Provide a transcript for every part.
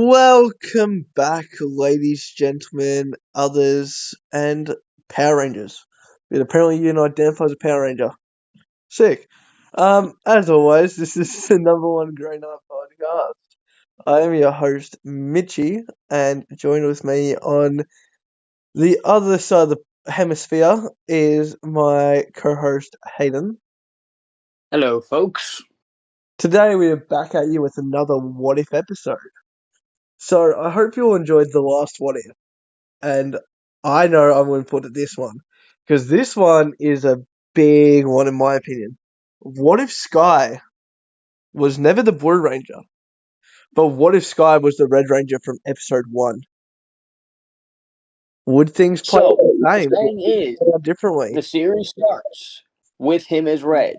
Welcome back, ladies, gentlemen, others, and Power Rangers. But apparently you're not identified as a Power Ranger. Sick. As always, this is the number one GrayKnight podcast. I am your host, Mitchy, and joined with me on the other side of the hemisphere is my co-host, Hayden. Hello, folks. Today we are back at you with another What If episode. So I hope you all enjoyed the last What If. And I know I'm going to put it this one because this one is a big one in my opinion. What if Sky was never the Blue Ranger, but what if Sky was the Red Ranger from episode 1? Would things play out So, the the same? thing Would things is, play out differently? the series starts with him as Red.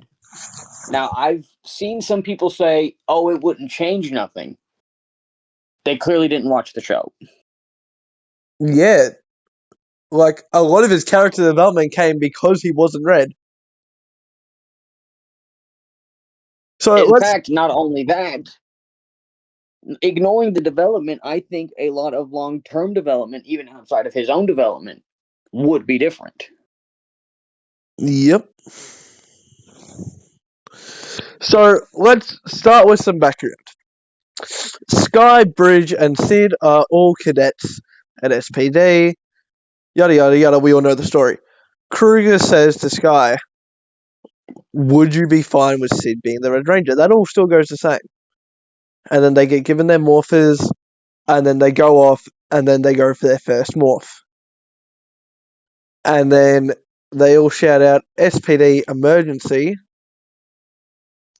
Now, I've seen some people say, oh, it wouldn't change nothing. They clearly didn't watch the show. Yeah, like a lot of his character development came because he wasn't Red. So In let's fact, not only that, ignoring the development, I think a lot of long-term development, even outside of his own development, would be different. Yep. So let's start with some background. Sky, Bridge, and Sid are all cadets at SPD. Yada yada yada, we all know the story. Kruger says to Sky, would you be fine with Sid being the Red Ranger? That all still goes the same. And then they get given their morphers, and then they go off, and then they go for their first morph. And then they all shout out SPD emergency,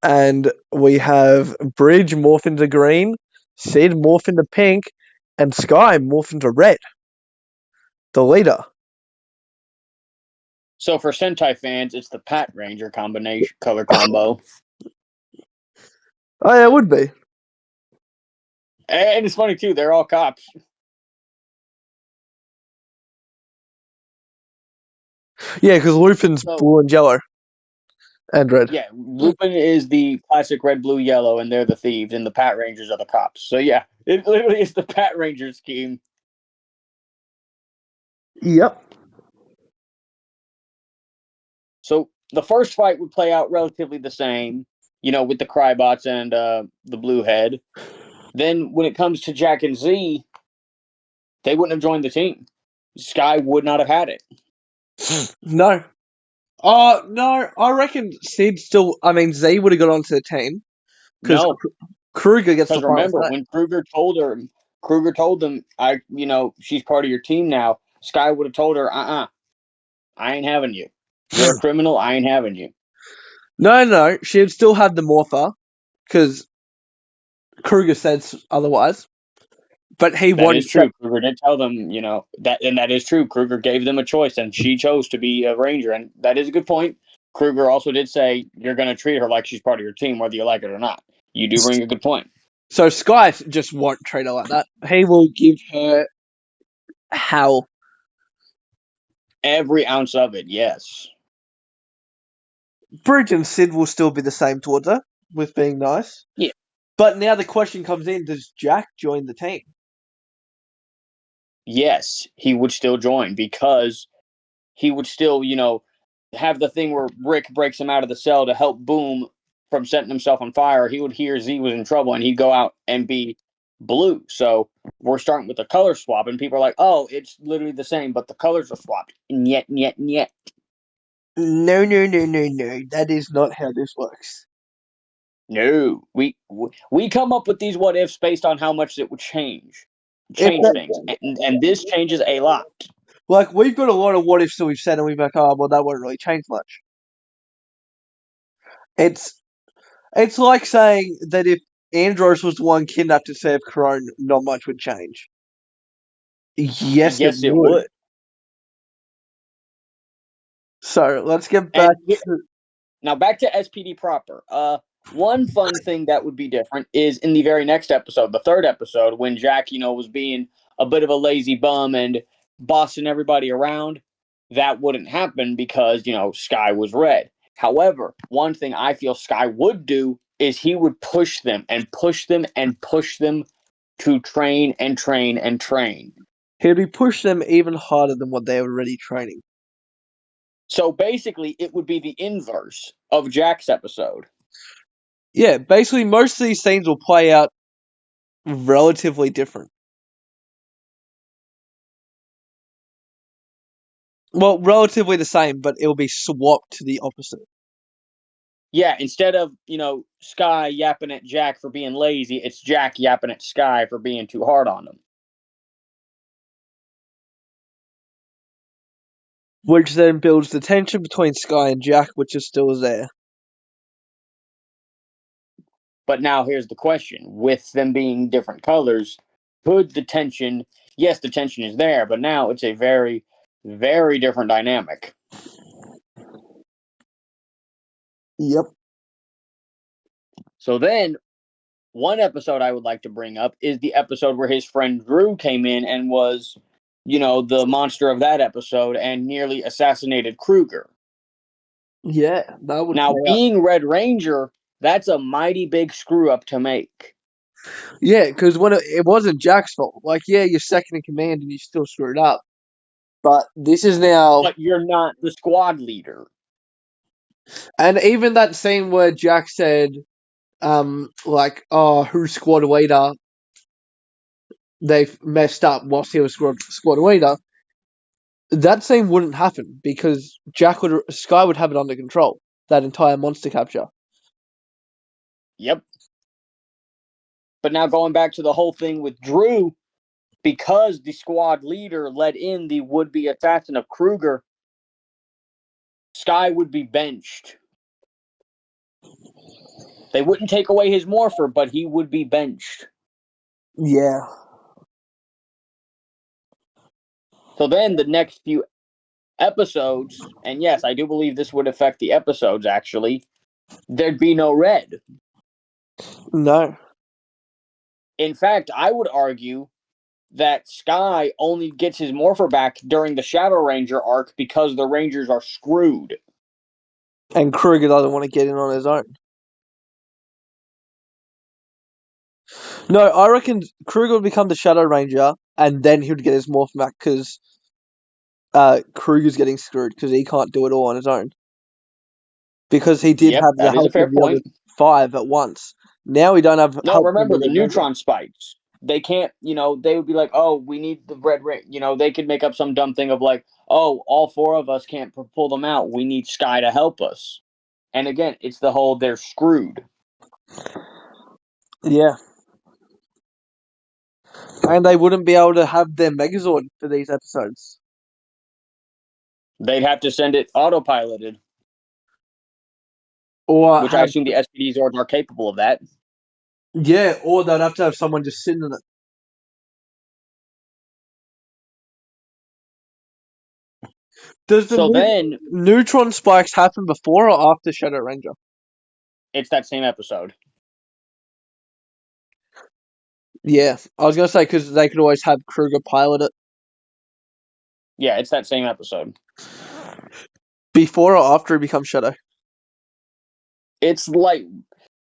and we have Bridge morph into green, Sid morph into pink, and Sky morph into red. The leader. So for Sentai fans, it's the Pat Ranger combination color combo. Oh yeah, it would be. And it's funny too, they're all cops. Yeah, because Lupin's blue and yellow. And red. Yeah, Lupin is the classic red, blue, yellow, and they're the thieves, and the Pat Rangers are the cops. So yeah, it literally is the Pat Ranger scheme. Yep. So the first fight would play out relatively the same, with the Crybots and the Blue Head. Then when it comes to Jack and Z, they wouldn't have joined the team. Sky would not have had it. No. No, I reckon Z would have got onto the team. Because No, Kruger gets the because final remember say. when Kruger told them, she's part of your team now. Sky would have told her, I ain't having you. You're a criminal. I ain't having you. No, she'd still have the morpher, because Kruger said otherwise. But he That won. is true. Kruger did tell them, that is true. Kruger gave them a choice, and she chose to be a Ranger, and that is a good point. Kruger also did say you're going to treat her like she's part of your team, whether you like it or not. You do bring a good point. So Sky just won't treat her like that. He will give her hell. Every ounce of it, yes. Bridge and Sid will still be the same towards her, with being nice. Yeah. But now the question comes in, does Jack join the team? Yes, he would still join because he would still, have the thing where Rick breaks him out of the cell to help Boom from setting himself on fire. He would hear Z was in trouble and he'd go out and be blue. So we're starting with a color swap, and people are like, oh, it's literally the same, but the colors are swapped. And yet. No. That is not how this works. No. We come up with these what ifs based on how much it would change things. And this changes a lot. Like, we've got a lot of what ifs that we've said, and we've been like, oh, well, that won't really change much. It's like saying that if Andros was the one kidnapped to save Corone, not much would change. Yes, it would. So let's get back now back to SPD proper. One fun thing that would be different is in the very next episode, the third episode, when Jack, was being a bit of a lazy bum and bossing everybody around. That wouldn't happen because, Sky was red. However, one thing I feel Sky would do is he would push them and push them and push them to train and train and train. He'd be pushing them even harder than what they were already training. So basically, it would be the inverse of Jack's episode. Yeah, basically most of these scenes will play out relatively different. Well, relatively the same, but it'll be swapped to the opposite. Yeah, instead of, Sky yapping at Jack for being lazy, it's Jack yapping at Sky for being too hard on him. Which then builds the tension between Sky and Jack, which is still there. But now here's the question. With them being different colors, could the tension, yes, the tension is there, but now it's a very, very different dynamic. Yep. So then, one episode I would like to bring up is the episode where his friend Drew came in and was, the monster of that episode and nearly assassinated Kruger. Yeah, that would Now, play out. being Red Ranger, that's a mighty big screw up to make. Yeah, because when it wasn't Jack's fault. Like, yeah, you're second in command and you still screwed up. But this is now. But you're not the squad leader. And even that scene where Jack said, who's squad leader? They've messed up whilst he was squad leader. That scene wouldn't happen because Sky would have it under control. That entire monster capture. Yep. But now going back to the whole thing with Drew, because the squad leader led in the would-be assassin of Kruger, Sky would be benched. They wouldn't take away his morpher, but he would be benched. Yeah. So then the next few episodes, and yes, I do believe this would affect the episodes actually, there'd be no Red. No. In fact, I would argue that Sky only gets his morpher back during the Shadow Ranger arc because the Rangers are screwed. And Kruger doesn't want to get in on his own. No, I reckon Kruger would become the Shadow Ranger, and then he would get his morph back because Kruger's getting screwed because he can't do it all on his own. Because he did have the that is a help fair of the other point. 5 at once. Now we don't have No, help from remember the the neutron spikes. They can't, they would be like, oh, we need the red ring. They could make up some dumb thing of like, oh, all 4 of us can't pull them out. We need Sky to help us. And again, it's the whole they're screwed. Yeah. And they wouldn't be able to have their Megazord for these episodes. They'd have to send it autopiloted. Which I assume the SPD Zords are capable of that. Yeah, or they'd have to have someone just sitting in it. Does the neutron spikes happen before or after Shadow Ranger? It's that same episode. Yeah, I was going to say because they could always have Kruger pilot it. Yeah, it's that same episode. Before or after he becomes Shadow? It's like,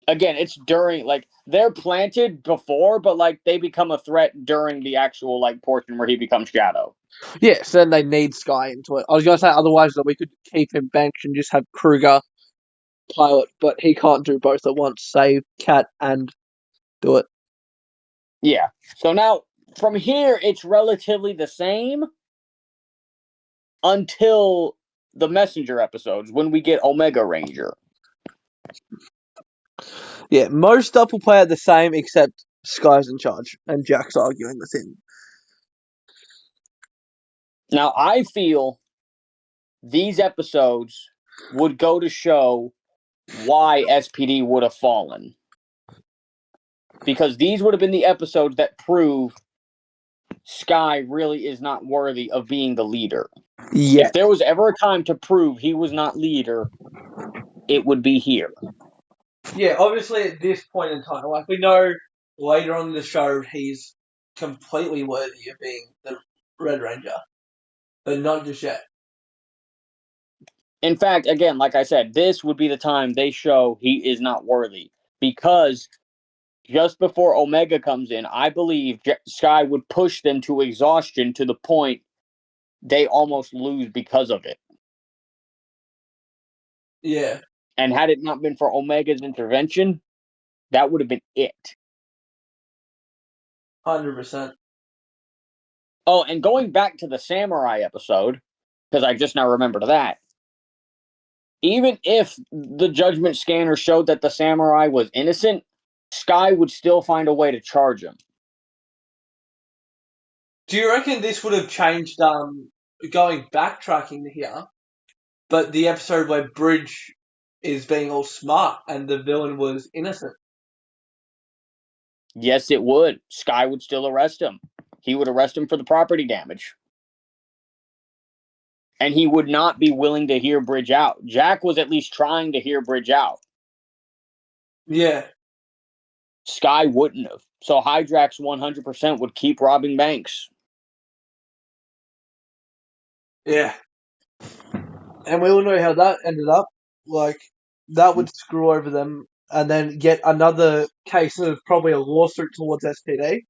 again, it's during, like, they're planted before, but, like, they become a threat during the actual, like, portion where he becomes Shadow. Yes, so then they need Sky into it. I was going to say otherwise that we could keep him benched and just have Kruger pilot, but he can't do both at once, save Cat and do it. Yeah. So now, from here, it's relatively the same until the Messenger episodes when we get Omega Ranger. Yeah, most stuff will play out the same except Sky's in charge and Jack's arguing with him. Now, I feel these episodes would go to show why SPD would have fallen. Because these would have been the episodes that prove Sky really is not worthy of being the leader. Yeah. If there was ever a time to prove he was not leader, it would be here. Yeah, obviously at this point in time, like we know later on in the show he's completely worthy of being the Red Ranger, but not just yet. In fact, again, like I said, this would be the time they show he is not worthy because just before Omega comes in, I believe Sky would push them to exhaustion to the point they almost lose because of it. Yeah, And had it not been for Omega's intervention, that would have been it. 100%. Oh, and going back to the samurai episode, because I just now remembered that, even if the judgment scanner showed that the samurai was innocent, Sky would still find a way to charge him. Do you reckon this would have changed, going backtracking here, but the episode where Bridge is being all smart and the villain was innocent? Yes, it would. Sky would still arrest him. He would arrest him for the property damage. And he would not be willing to hear Bridge out. Jack was at least trying to hear Bridge out. Yeah. Sky wouldn't have. So Hydrax 100% would keep robbing banks. Yeah. And we all know how that ended up. Like, that would screw over them and then get another case of probably a lawsuit towards SPD.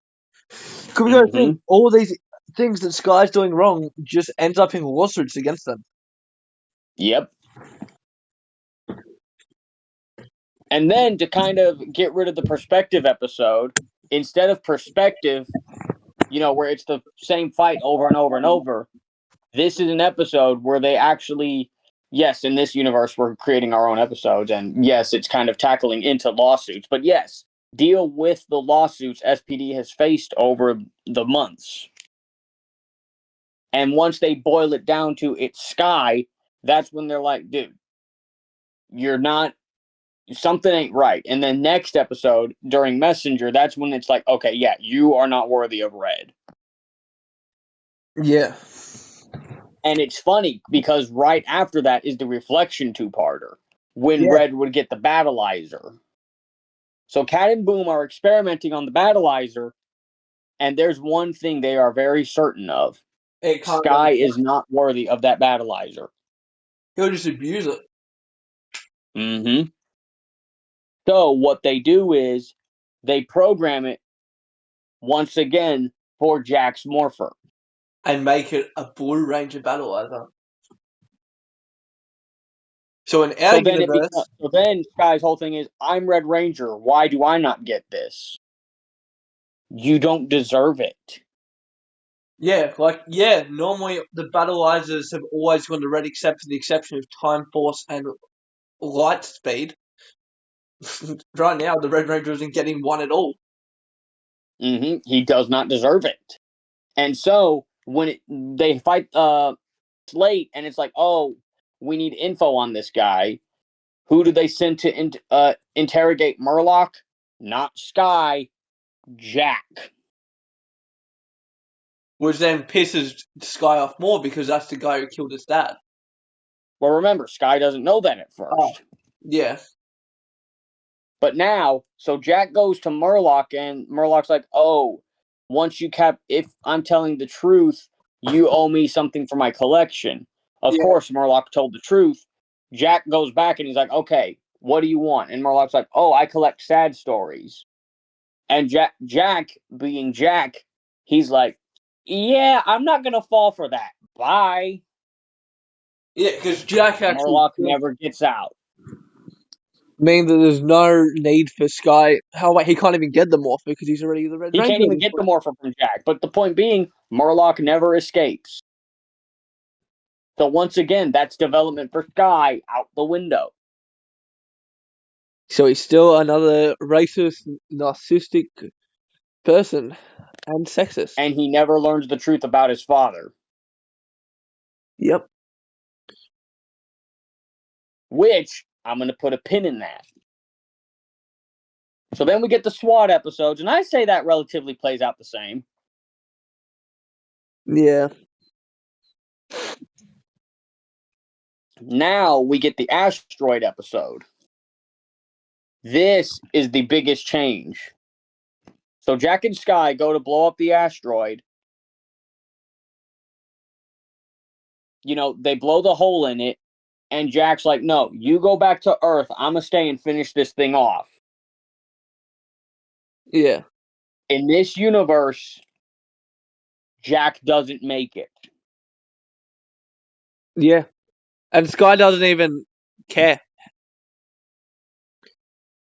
Because we gotta think, all these things that Sky's doing wrong just ends up in lawsuits against them. Yep. And then to kind of get rid of the perspective episode, instead of perspective, where it's the same fight over and over and over, this is an episode where they actually, yes, in this universe, we're creating our own episodes. And yes, it's kind of tackling into lawsuits. But yes, deal with the lawsuits SPD has faced over the months. And once they boil it down to it's Sky, that's when they're like, dude, you're not, something ain't right. And then next episode during Messenger, that's when it's like, okay, yeah, you are not worthy of Red. Yeah. And it's funny because right after that is the Reflection two-parter when Red would get the Battleizer. So Cat and Boom are experimenting on the Battleizer, and there's one thing they are very certain of. Sky is not worthy of that Battleizer. He'll just abuse it. Mm-hmm. So what they do is they program it once again for Jack's Morpher. And make it a Blue Ranger Battleizer. So in our universe... So then Sky's whole thing is, I'm Red Ranger. Why do I not get this? You don't deserve it. Yeah, normally the Battleizers have always gone to Red except for the exception of Time Force and Light Speed. Right now, the Red Ranger isn't getting one at all. Mm-hmm. He does not deserve it. And so when they fight Slate, and it's like, oh, we need info on this guy. Who do they send to interrogate Murloc? Not Sky, Jack. Which then pisses Sky off more because that's the guy who killed his dad. Well, remember, Sky doesn't know that at first. Oh, yeah. But now, so Jack goes to Murloc, and Murloc's like, oh, if I'm telling the truth, you owe me something for my collection. Of course, Murloc told the truth. Jack goes back and he's like, okay, what do you want? And Murloc's like, oh, I collect sad stories. And Jack, being Jack, he's like, yeah, I'm not going to fall for that. Bye. Yeah, because Jack actually... Murloc never gets out. Mean that there's no need for Sky... he can't even get the Morpher because he's already the Red Ranger. He can't even get the Morpher from Jack. But the point being, Murloc never escapes. So once again, that's development for Sky out the window. So he's still another racist, narcissistic person and sexist. And he never learns the truth about his father. Yep. Which, I'm going to put a pin in that. So then we get the SWAT episodes, and I say that relatively plays out the same. Yeah. Now we get the asteroid episode. This is the biggest change. So Jack and Sky go to blow up the asteroid. They blow the hole in it, and Jack's like, no, you go back to Earth. I'm going to stay and finish this thing off. Yeah. In this universe, Jack doesn't make it. Yeah. And Sky doesn't even care.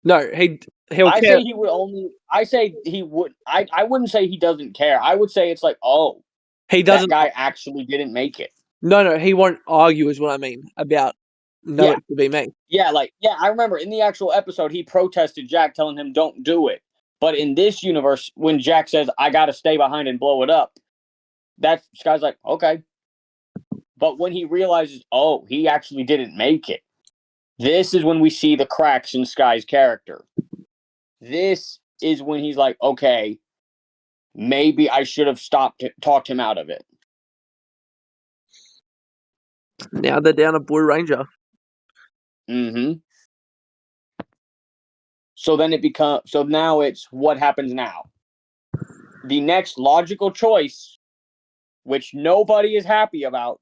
No, he'll I care. say he would only. I say he would. I wouldn't say he doesn't care. I would say it's like, oh, He that doesn't. guy actually didn't make it. No, he won't argue. Is what I mean about. No, Yeah, it should be me. yeah, I remember in the actual episode he protested Jack, telling him don't do it. But in this universe, when Jack says I got to stay behind and blow it up, that Sky's like okay. But when he realizes, oh, he actually didn't make it, this is when we see the cracks in Sky's character. This is when he's like, okay, maybe I should have talked him out of it. Now they're down a Blue Ranger. Mm-hmm. So then it becomes. So now it's what happens now. The next logical choice, which nobody is happy about.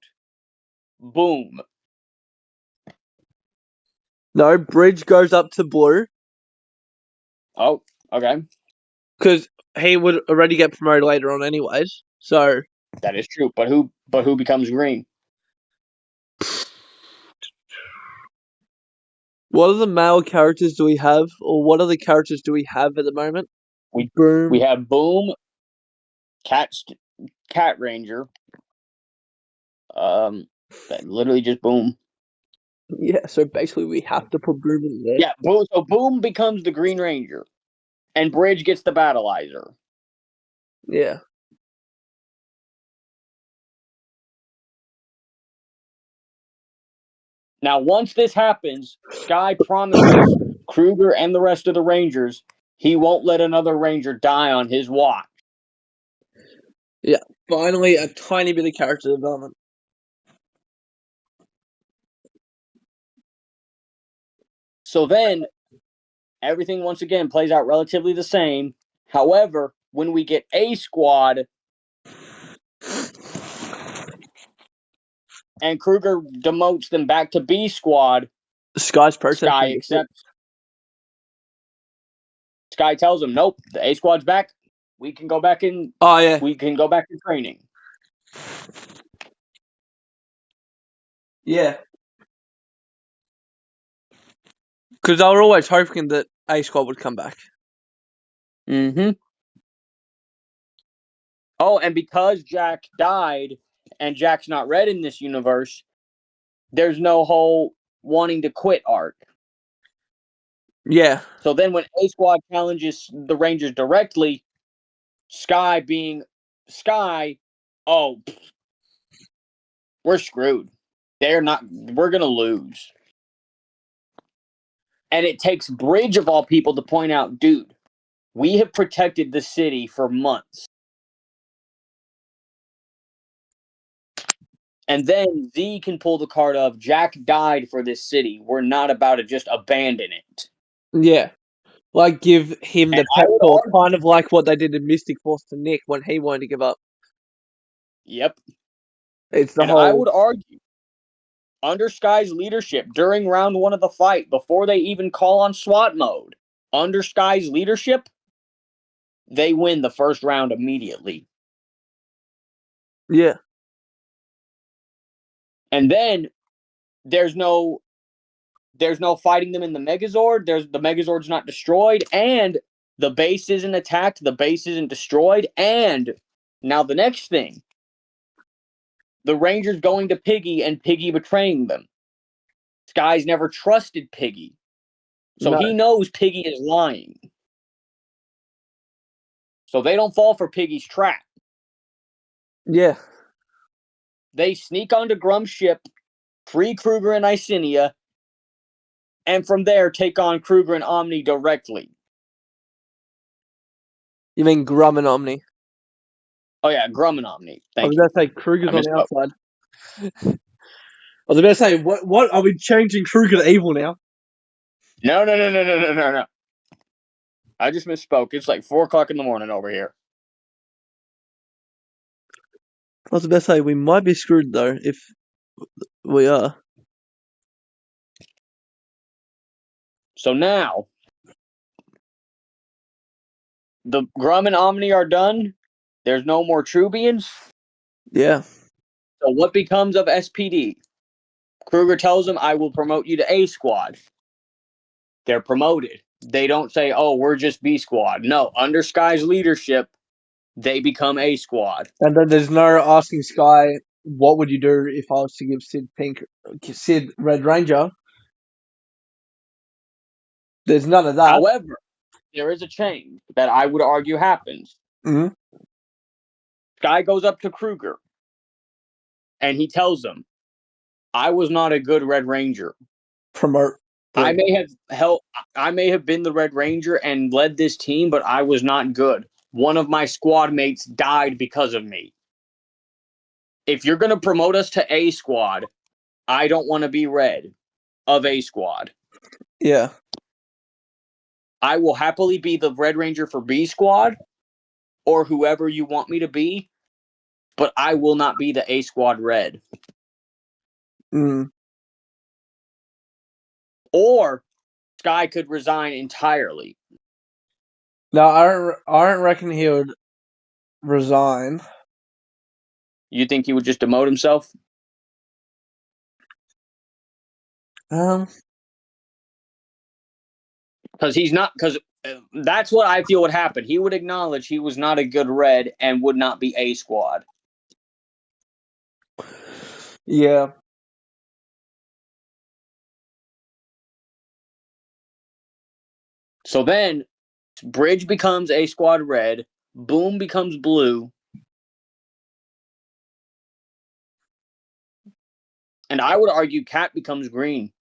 Boom. No, Bridge goes up to Blue Oh, okay. because he would already get promoted later on, anyways. So That is true. But who becomes green? what other male characters do we have, or what other characters do we have at the moment? We Boom. have Boom, Cat Ranger. Literally just Boom. Yeah, so basically we have to put Boom in there. Yeah, Boom. So Boom becomes the Green Ranger, and Bridge gets the Battleizer. Yeah. Now, once this happens, Sky promises Kruger and the rest of the Rangers he won't let another Ranger die on his watch. Yeah. Finally, a tiny bit of character development. So then, everything once again plays out relatively the same. However, when we get A Squad and Kruger demotes them back to B Squad, Sky's Sky protesting. accepts. Sky tells him, "Nope, the A Squad's back. We can go back in. Oh yeah. We can go back to training." Yeah. Because they were always hoping that A Squad would come back. Mm-hmm. Oh, and because Jack died and Jack's not red in this universe, there's no whole wanting to quit arc. Yeah. So then when A Squad challenges the Rangers directly, Sky being Sky, oh, we're screwed. We're going to lose. And it takes Bridge, of all people, to point out, dude, we have protected the city for months. And then Z can pull the card of Jack died for this city. We're not about to just abandon it. Yeah. Like, give him And the I pep would talk, argue. kind of like what they did in Mystic Force to Nick when he wanted to give up. Yep. It's the And I whole. would argue, under Sky's leadership, during round one of the fight, before they even call on SWAT mode, under Sky's leadership, they win the first round immediately. Yeah. And then there's no fighting them in the Megazord. The Megazord's not destroyed, and the base isn't attacked, the base isn't destroyed, and now the next thing. The Rangers going to Piggy and Piggy betraying them. Sky's never trusted Piggy. So No. he knows Piggy is lying. So they don't fall for Piggy's trap. Yeah. They sneak onto Grum's ship, free Kruger and Icinia, and from there take on Kruger and Omni directly. You mean Grum and Omni? Oh yeah, Grum and Omni. I was Thank you. about to say Kruger's I on the misspoke. outside. I was about to say, what are we changing Kruger to evil now? No. I just misspoke. It's like 4:00 in the morning over here. I was about to say we might be screwed though if we are. So now the Grum and Omni are done. There's no more Trubians. Yeah. So what becomes of SPD? Kruger tells them, I will promote you to A squad. They're promoted. They don't say, oh, we're just B squad. No, under Sky's leadership, they become A squad. And then there's no asking Sky, what would you do if I was to give Sid Red Ranger? There's none of that. However, there is a change that I would argue happens. Mm-hmm. Sky goes up to Kruger and he tells them, I was not a good Red Ranger. Promote. I may have been the Red Ranger and led this team, but I was not good. One of my squad mates died because of me. If you're going to promote us to A squad, I don't want to be Red of A squad. Yeah. I will happily be the Red Ranger for B squad or whoever you want me to be, but I will not be the A squad Red. Mm. Or Sky could resign entirely. No, I don't reckon he would resign. You think he would just demote himself? Because he's not. Because that's what I feel would happen. He would acknowledge he was not a good Red and would not be A squad. Yeah. So then, Bridge becomes A squad Red. Boom becomes Blue. And I would argue Cat becomes Green.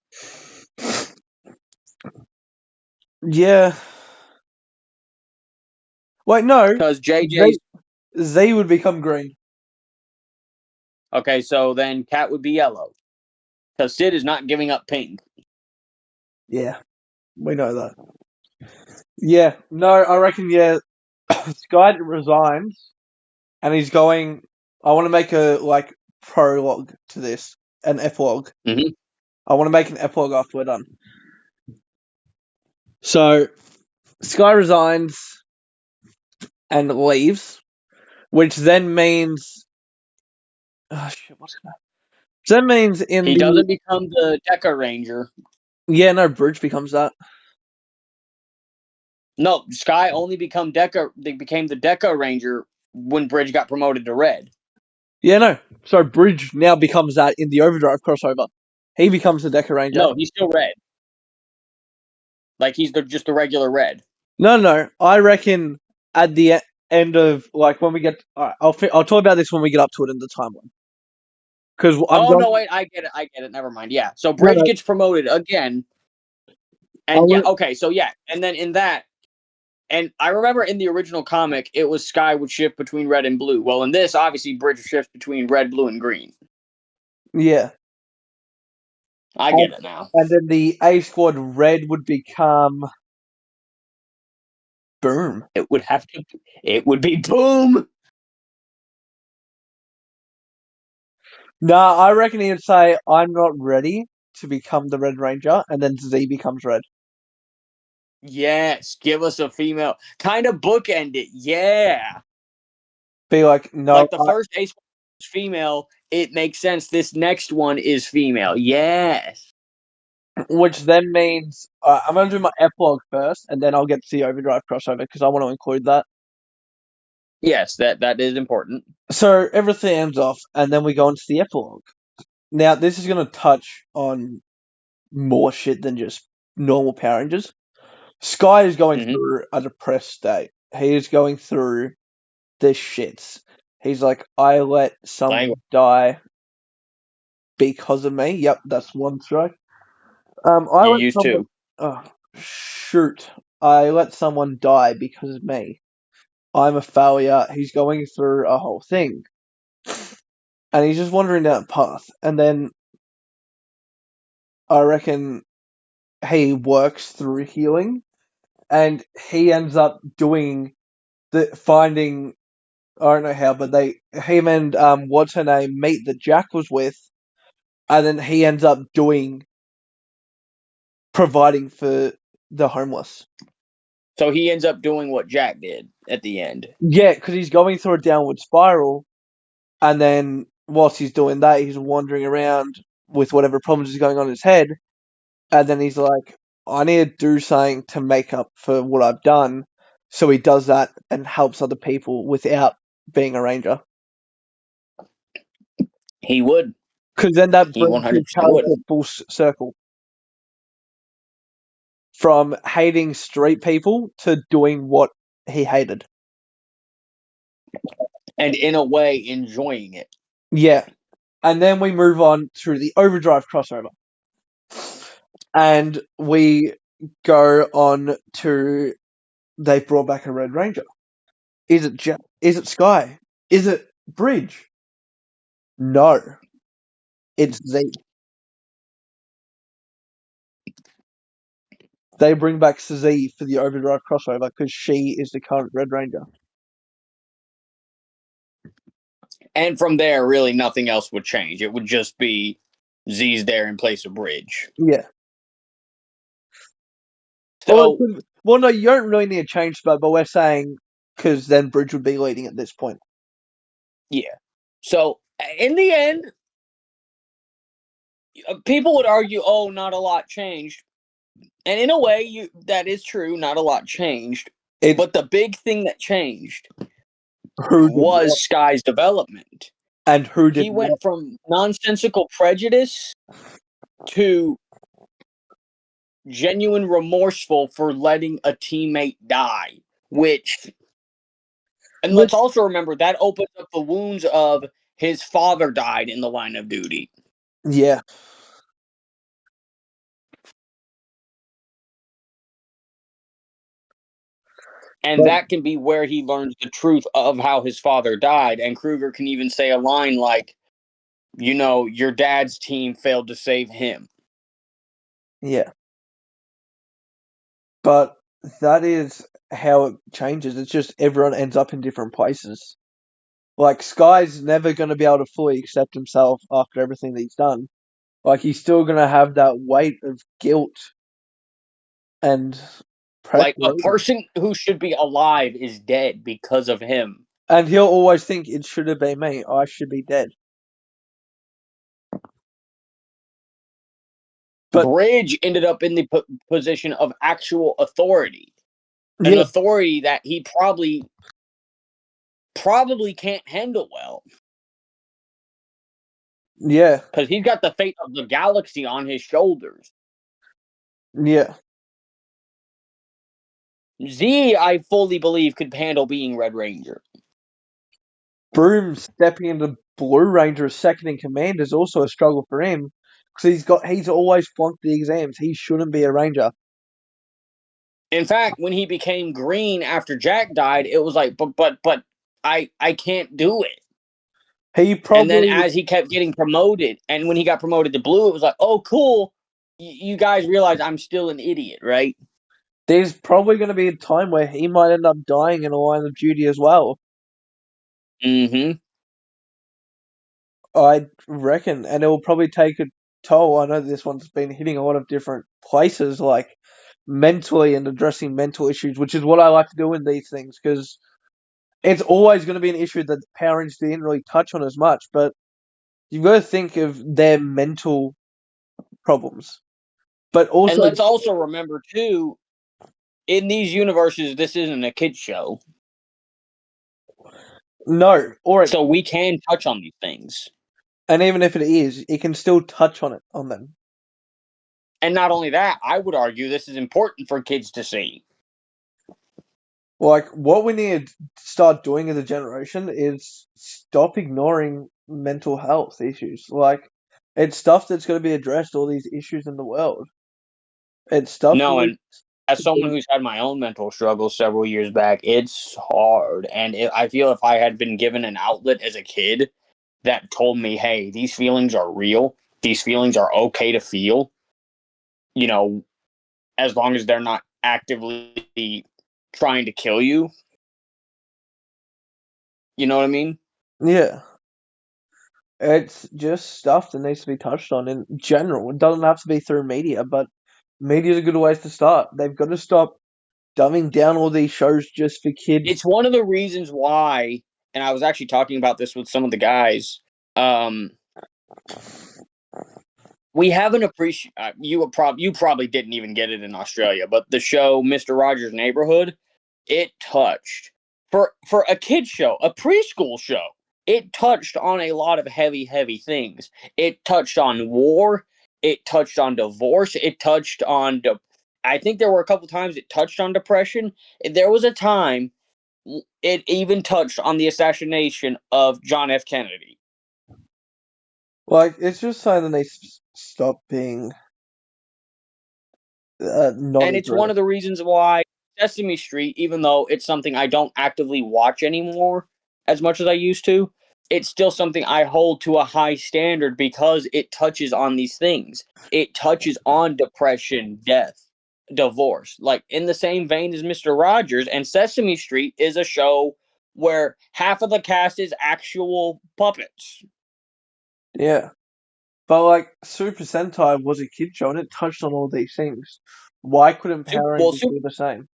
Yeah. Wait, no. Because JJ. Z would become green. Okay, so then Cat would be yellow. Because Sid is not giving up pink. Yeah. We know that. Yeah. No, I reckon, yeah. Sky resigns and he's going, I want to make a, like, prologue to this. An epilogue. Mm-hmm. I want to make an epilogue after we're done. So, Sky resigns and leaves, which then means... Oh, shit, what's that? That means He doesn't become the Deca Ranger. Yeah, no, Bridge becomes that. No, Sky only became the Deca Ranger when Bridge got promoted to Red. Yeah, no. So Bridge now becomes that in the Overdrive crossover. He becomes the Deca Ranger. No, he's still Red. Like he's just the regular Red. No. I reckon at the end of, like, when we get... Alright, I'll talk about this when we get up to it in the timeline. Because no, wait, I get it. Never mind. Yeah, so Bridge gets promoted again. And and then in that, and I remember in the original comic, it was Sky would shift between red and blue. Well, in this, obviously, Bridge shifts between red, blue, and green. Yeah. I get it now. And then the A Squad Red would become... Boom. It would be Boom! Nah, I reckon he'd say, I'm not ready to become the Red Ranger, and then Z becomes Red. Yes, give us a female. Kind of bookend it, yeah. Be like, no. Like the first Ace was female, it makes sense. This next one is female, yes. Which then means I'm going to do my epilogue first, and then I'll get to the Overdrive crossover, because I want to include that. Yes, that is important. So everything ends off, and then we go into the epilogue. Now, this is going to touch on more shit than just normal Power Rangers. Sky is going through a depressed state. He is going through the shits. He's like, I let someone die because of me. Yep, that's one strike. I You let used someone... to. Oh, shoot. I let someone die because of me. I'm a failure. He's going through a whole thing. And he's just wandering down a path. And then I reckon he works through healing. And he ends up finding, I don't know how, but him and what's her name meet that Jack was with. And then he ends up providing for the homeless. So he ends up doing what Jack did at the end. Yeah, because he's going through a downward spiral, and then whilst he's doing that, he's wandering around with whatever problems is going on in his head, and then he's like, I need to do something to make up for what I've done. So he does that and helps other people without being a ranger. He would. Because then that He brings 100% his would. character full circle. From hating street people to doing what he hated. And in a way, enjoying it. Yeah. And then we move on to the Overdrive crossover. And we go on to they've brought back a Red Ranger. Is it Sky? Is it Bridge? No. It's Z. They bring back Z for the Overdrive crossover because she is the current Red Ranger. And from there, really nothing else would change. It would just be Z's there in place of Bridge. Yeah. So, Well, no, you don't really need to change that, but we're saying because then Bridge would be leading at this point. yeah. So, in the end, people would argue, oh, not a lot changed. And in a way, that is true. Not a lot changed. But the big thing that changed was Sky's development. And who did He went from nonsensical prejudice to genuine remorseful for letting a teammate die, and let's also remember that opens up the wounds of his father died in the line of duty. Yeah. And that can be where he learns the truth of how his father died. And Kruger can even say a line like, your dad's team failed to save him. Yeah. But that is how it changes. It's just everyone ends up in different places. Like, Sky's never going to be able to fully accept himself after everything that he's done. Like, he's still going to have that weight of guilt and pressure. Like, a person who should be alive is dead because of him. And he'll always think, it should have been me. I should be dead. But Bridge ended up in the position of actual authority. An authority that he probably can't handle well. Yeah. Because he's got the fate of the galaxy on his shoulders. Yeah. Z, I fully believe, could handle being Red Ranger. Broom stepping into Blue Ranger as second in command is also a struggle for him. Because he's always flunked the exams. He shouldn't be a Ranger. In fact, when he became green after Jack died, it was like, but I can't do it. And then as he kept getting promoted, and when he got promoted to blue, it was like, oh, cool. You guys realize I'm still an idiot, right? There's probably going to be a time where he might end up dying in a line of duty as well. Mm-hmm. I reckon. And it will probably take a toll. I know this one's been hitting a lot of different places, like mentally and addressing mental issues, which is what I like to do in these things, because it's always going to be an issue that Power Rangers didn't really touch on as much, but you've got to think of their mental problems. But also, and let's also remember, too, in these universes, this isn't a kid's show. No. So we can touch on these things. And even if it is, it can still touch on them. And not only that, I would argue this is important for kids to see. Like, what we need to start doing as a generation is stop ignoring mental health issues. Like, it's stuff that's going to be addressed, all these issues in the world. It's stuff. No, and as someone who's had my own mental struggles several years back, it's hard. And I feel if I had been given an outlet as a kid that told me, hey, these feelings are real, these feelings are okay to feel, as long as they're not actively trying to kill you. You know what I mean? Yeah. It's just stuff that needs to be touched on in general. It doesn't have to be through media, but media is a good way to start. They've got to stop dumbing down all these shows just for kids. It's one of the reasons why, and I was actually talking about this with some of the guys. We have an appreciation. You probably didn't even get it in Australia, but the show Mr. Rogers' Neighborhood, it touched for a kid show, a preschool show. It touched on a lot of heavy things. It touched on war. It touched on divorce. It touched on. I think there were a couple times it touched on depression. There was a time it even touched on the assassination of John F. Kennedy. Like, it's just saying that they stop being not And it's one aggressive. of the reasons why Sesame Street, even though it's something I don't actively watch anymore as much as I used to, it's still something I hold to a high standard because it touches on these things. It touches on depression, death, divorce. Like in the same vein as Mr. Rogers, and Sesame Street is a show where half of the cast is actual puppets. Yeah. But, like, Super Sentai was a kid show and it touched on all these things. Why couldn't Power Well, Rangers do the same?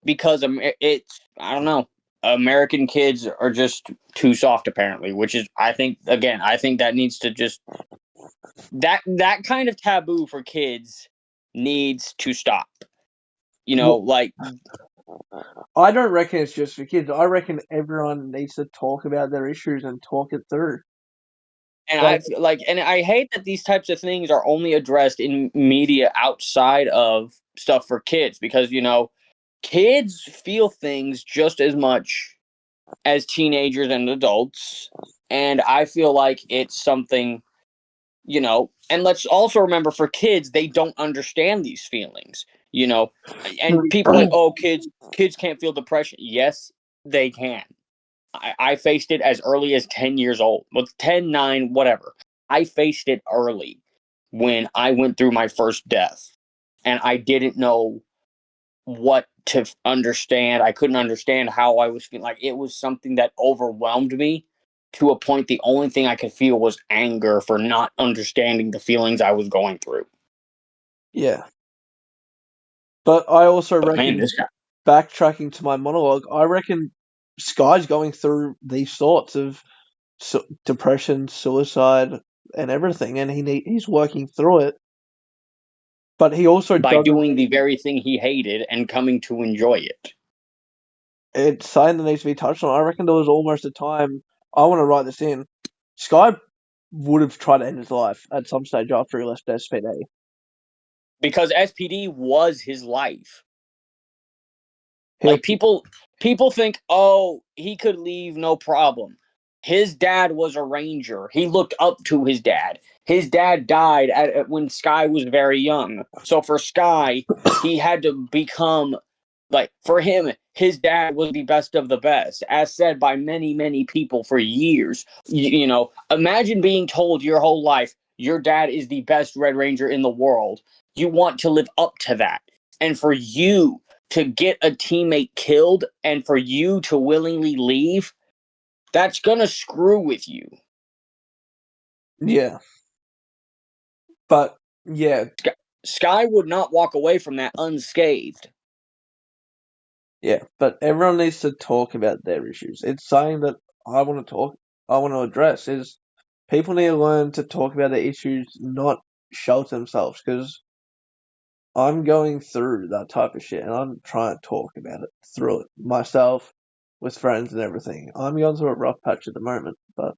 because it's I don't know. American kids are just too soft, apparently. Which is, I think, again, I think that needs to just that kind of taboo for kids needs to stop. You know, Well, like, I don't reckon it's just for kids. I reckon everyone needs to talk about their issues and talk it through. and I Like, feel like, and I hate that these types of things are only addressed in media outside of stuff for kids because kids feel things just as much as teenagers and adults, and I feel like it's something. And let's also remember for kids, they don't understand these feelings, and people are like, oh, kids can't feel depression. Yes, they can. I faced it as early as 10 years old, well, 10, 9, whatever. I faced it early when I went through my first death and I didn't know what to understand. I couldn't understand how I was feeling. Like it was something that overwhelmed me to a point. The only thing I could feel was anger for not understanding the feelings I was going through. yeah. But I also But man, reckon, this guy. backtracking to my monologue, I reckon Sky's going through these sorts of depression, suicide, and everything, and he's working through it. But he also By doesn't. doing the very thing he hated and coming to enjoy it. It's something that needs to be touched on. I reckon there was almost a time. I want to write this in. Sky would have tried to end his life at some stage after he left SPD. Because SPD was his life. He'll, Like people think, oh, he could leave no problem. His dad was a ranger. He looked up to his dad. His dad died when Sky was very young. So for Sky, he had to become like for him, his dad was the best of the best, as said by many people for years. Imagine being told your whole life your dad is the best Red Ranger in the world. You want to live up to that. And for you to get a teammate killed and for you to willingly leave, that's going to screw with you. yeah. But, yeah. Sky would not walk away from that unscathed. Yeah. But everyone needs to talk about their issues. It's something that I want to address is people need to learn to talk about their issues, not shelter themselves, because I'm going through that type of shit and I'm trying to talk about it through it myself with friends and everything. I'm going through a rough patch at the moment, but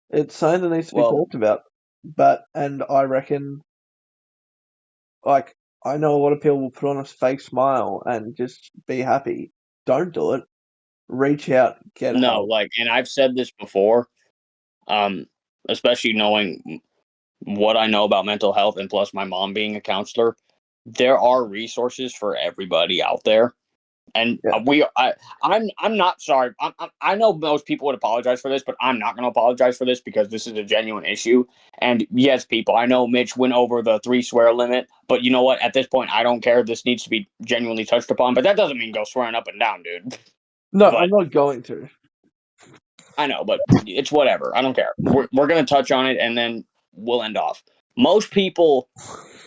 it's something that needs to be Well, talked about. And I reckon, like, I know a lot of people will put on a fake smile and just be happy. Don't do it. Reach out, get no, help. and I've said this before, um, especially knowing what I know about mental health and plus my mom being a counselor, there are resources for everybody out there. And Yeah. I'm not sorry. I know most people would apologize for this, but I'm not going to apologize for this because this is a genuine issue. And yes, people, I know Mitch went over the 3 swear limit, but you know what? At this point, I don't care. This needs to be genuinely touched upon. But that doesn't mean go swearing up and down, dude. No, But I'm not going to. I know, but it's whatever. I don't care. We're going to touch on it and then we'll end off. Most people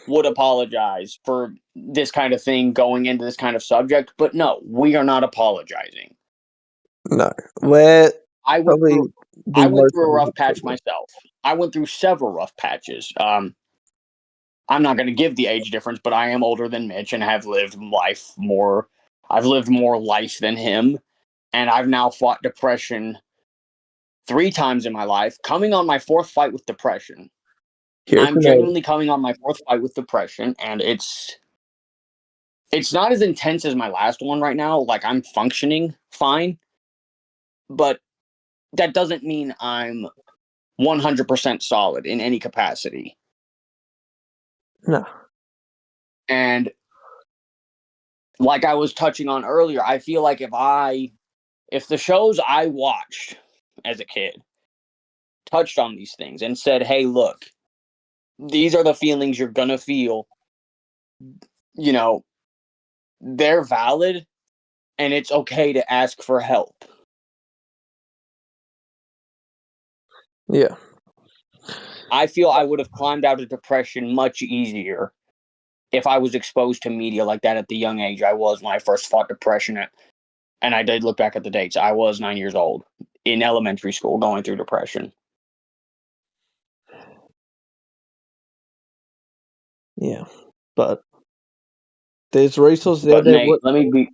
would apologize for this kind of thing going into this kind of subject, but no, we are not apologizing. No, we're I went probably through the I went most through a rough honest patch people. myself. I went through several rough patches. I'm not going to give the age difference, but I am older than Mytch and have lived life more. I've lived more life than him, and I've now fought depression 3 times in my life, coming on my fourth fight with depression. Here's I'm the name. genuinely coming on my fourth fight with depression, and it's not as intense as my last one right now. Like, I'm functioning fine, but that doesn't mean I'm 100% solid in any capacity. No. And like I was touching on earlier, I feel like if the shows I watched as a kid touched on these things and said, "Hey, look, these are the feelings you're going to feel," you know, they're valid and it's okay to ask for help. Yeah. I feel I would have climbed out of depression much easier if I was exposed to media like that at the young age I was when I first fought depression. And I did look back at the dates. I was 9 years old in elementary school going through depression. Yeah. But there's resources there But that Nate, let me be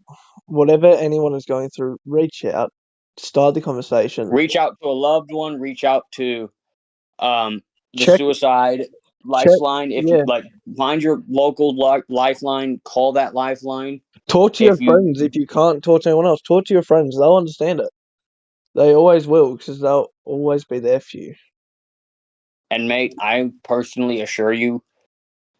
whatever anyone is going through, reach out, start the conversation, reach out to a loved one, reach out to the check, suicide check. lifeline. If you Yeah. like, find your local lifeline, call that lifeline. Talk to your If you friends if you can't talk to anyone else. Talk to your friends. They'll understand it. They always will because they'll always be there for you. and mate, I personally assure you,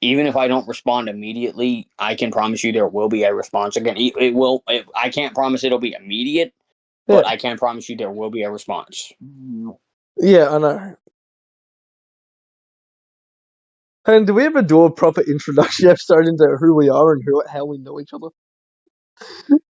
even if I don't respond immediately, I can promise you there will be a response. Again, it will. I can't promise it'll be immediate, Yeah. but I can promise you there will be a response. Yeah, I know. And do we ever do a proper introduction episode into who we are and how we know each other?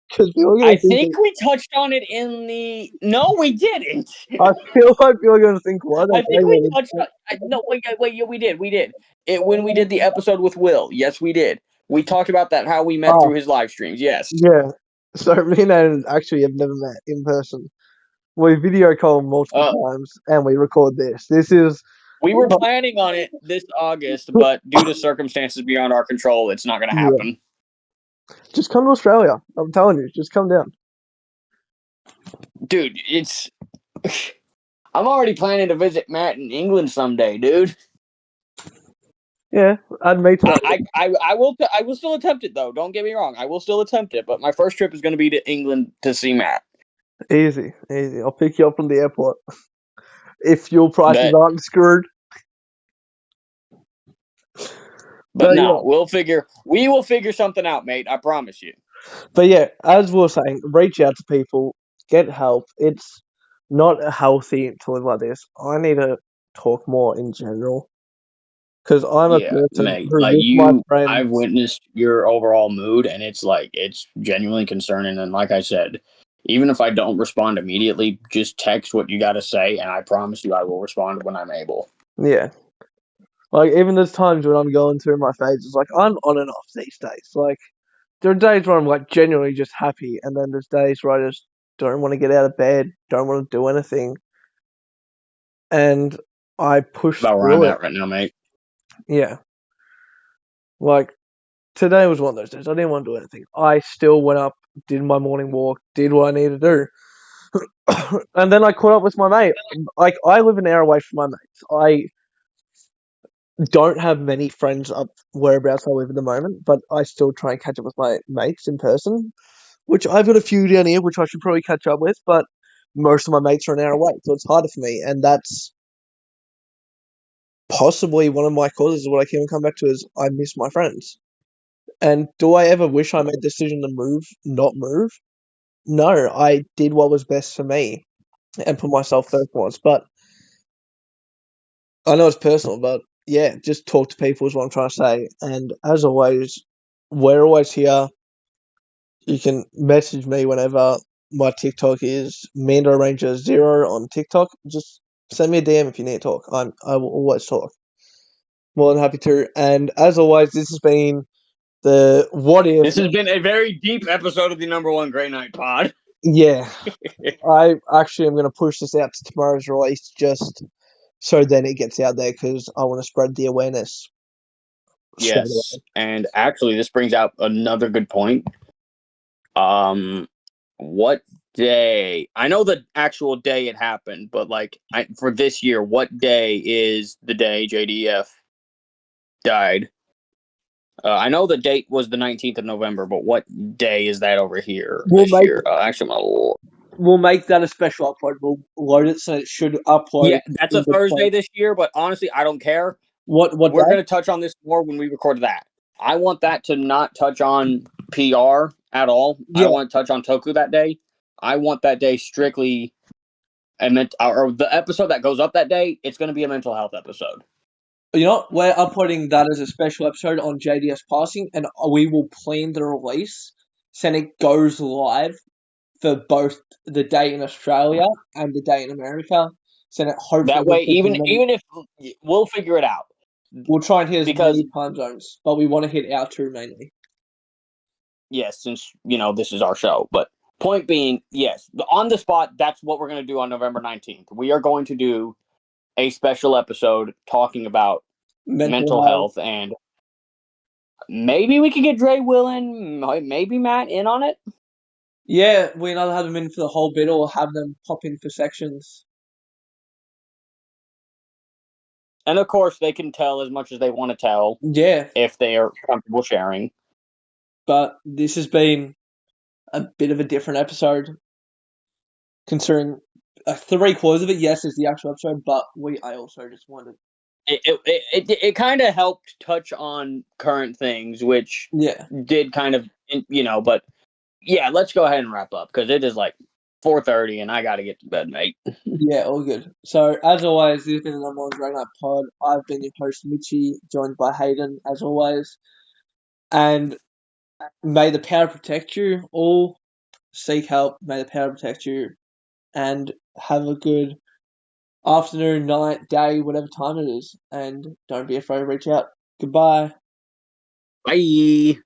Because people are I going to think think we touched on it in the. No, we didn't. I feel like people are going to think, why the I think we hell? touched on. No, wait, yeah, we did. We did. It when we did the episode with Will. Yes, we did. We talked about that, how we met Ah, through his live streams. Yes. yeah. So me and Aaron actually have never met in person. We video call multiple Uh, times and we record this. This is we were planning on it this August, but due to circumstances beyond our control, it's not going to yeah. happen. Just come to Australia. I'm telling you, just come down. Dude, it's. I'm already planning to visit Matt in England someday, dude. Yeah, I'd meet that. I will still attempt it though. Don't get me wrong. I will still attempt it, but my first trip is going to be to England to see Matt. Easy, easy. I'll pick you up from the airport. If fuel prices That, aren't screwed. but But no, yeah. we will figure something out, mate. I promise you. But yeah, as we were saying, reach out to people, get help. It's not healthy to live like this. I need to talk more in general. Because I'm a Yeah, person mate. who, Like with my I've friends, witnessed your overall mood, and it's genuinely concerning. And like I said, even if I don't respond immediately, just text what you got to say, and I promise you, I will respond when I'm able. yeah. Like, even there's times when I'm going through my phases, like, I'm on and off these days. Like, there are days where I'm, like, genuinely just happy, and then there's days where I just don't want to get out of bed, don't want to do anything, and I push About where I'm through it. at right now, mate. Yeah. Like, today was one of those days. I didn't want to do anything. I still went up, did my morning walk, did what I needed to do. And then I caught up with my mate. Like, I live an hour away from my mates. I don't have many friends up whereabouts I live at the moment, but I still try and catch up with my mates in person, which I've got a few down here, which I should probably catch up with, but most of my mates are an hour away, so it's harder for me, and that's possibly one of my causes of what I can come back to is I miss my friends. And do I ever wish I made the decision to not move? No, I did what was best for me and put myself first once, but I know it's personal, but yeah, just talk to people is what I'm trying to say. And as always, we're always here. You can message me whenever. My TikTok is Mando Ranger 0 on TikTok. Just send me a DM if you need to talk. I will always talk. More than happy to. And as always, this has been the What If. This has been a very deep episode of the number one GrayKnight pod. Yeah. I actually am going to push this out to tomorrow's release just so then it gets out there because I want to spread the awareness. Yes. And actually, this brings out another good point. What day? I know the actual day it happened, but like for this year, what day is the day JDF died? I know the date was the 19th of November, but what day is that over here this year? Actually, we'll make that a special upload. We'll load it so it should upload. Yeah, that's a Thursday this year, but honestly, I don't care. What We're going to touch on this more when we record that. I want that to not touch on PR at all. Yeah. I don't want to touch on Toku that day. I want that day strictly or the episode that goes up that day, it's going to be a mental health episode. You know, we're uploading that as a special episode on JDS Passing, and we will plan the release so it goes live for both the day in Australia and the day in America. So that hopefully that way, even if we'll figure it out, we'll try and hit as many time zones, but we want to hit our two mainly. Yes, since this is our show, but point being, yes, on the spot, that's what we're going to do on November 19th. We are going to do a special episode talking about mental health, and maybe we could get Dre, Will, and maybe Matt in on it. Yeah, we either have them in for the whole bit or have them pop in for sections. And of course, they can tell as much as they want to tell. Yeah. If they are comfortable sharing. But this has been a bit of a different episode. Considering 3/4 of it, yes, is the actual episode, but I also just wanted. It kind of helped touch on current things, which did kind of, but yeah, let's go ahead and wrap up because it is like 4:30 and I got to get to bed, mate. Yeah, all good. So, as always, this has been the number one GrayKnight pod. I've been your host, Mytchy, joined by Hayden, as always. And may the power protect you all. Seek help. May the power protect you. And have a good afternoon, night, day, whatever time it is. And don't be afraid to reach out. Goodbye. Bye.